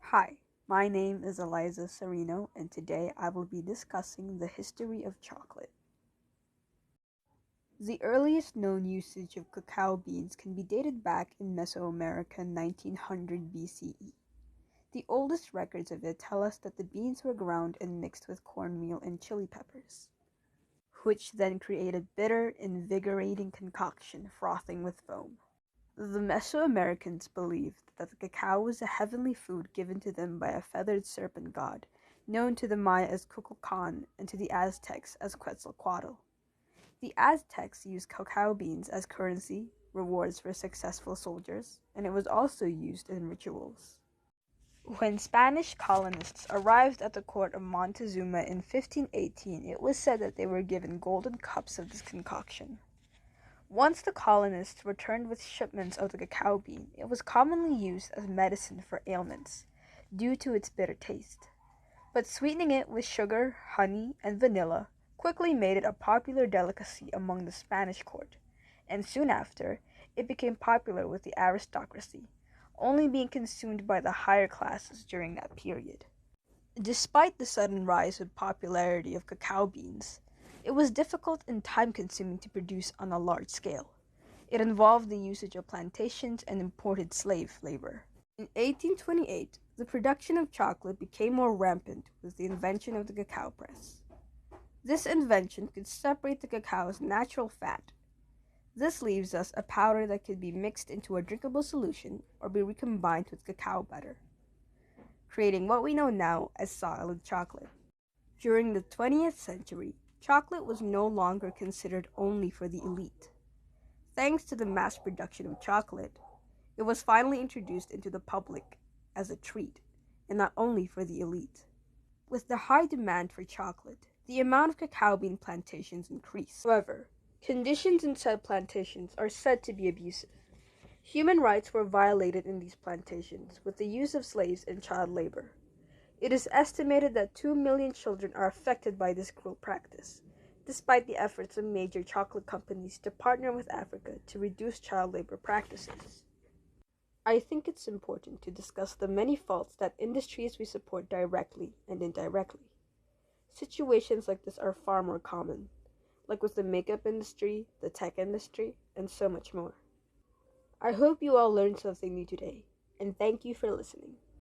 Hi, my name is Allaiza Serino, and today I will be discussing the history of chocolate. The earliest known usage of cacao beans can be dated back in Mesoamerica 1900 BCE. The oldest records of it tell us that the beans were ground and mixed with cornmeal and chili peppers, which then created bitter, invigorating concoction frothing with foam. The Mesoamericans believed that the cacao was a heavenly food given to them by a feathered serpent god, known to the Maya as Kukulkan and to the Aztecs as Quetzalcoatl. The Aztecs used cacao beans as currency, rewards for successful soldiers, and it was also used in rituals. When Spanish colonists arrived at the court of Montezuma in 1518, it was said that they were given golden cups of this concoction. Once the colonists returned with shipments of the cacao bean, it was commonly used as medicine for ailments, due to its bitter taste. But sweetening it with sugar, honey, and vanilla quickly made it a popular delicacy among the Spanish court, and soon after, it became popular with the aristocracy, only being consumed by the higher classes during that period. Despite the sudden rise in popularity of cacao beans, it was difficult and time-consuming to produce on a large scale. It involved the usage of plantations and imported slave labor. In 1828, the production of chocolate became more rampant with the invention of the cacao press. This invention could separate the cacao's natural fat. This leaves us a powder that could be mixed into a drinkable solution or be recombined with cacao butter, creating what we know now as solid chocolate. During the 20th century, chocolate was no longer considered only for the elite. Thanks to the mass production of chocolate, it was finally introduced into the public as a treat, and not only for the elite. With the high demand for chocolate, the amount of cacao bean plantations increased. However, conditions in said plantations are said to be abusive. Human rights were violated in these plantations with the use of slaves and child labor. It is estimated that 2 million children are affected by this cruel practice, despite the efforts of major chocolate companies to partner with Africa to reduce child labor practices. I think it's important to discuss the many faults that industries we support directly and indirectly. Situations like this are far more common, like with the makeup industry, the tech industry, and so much more. I hope you all learned something new today, and thank you for listening.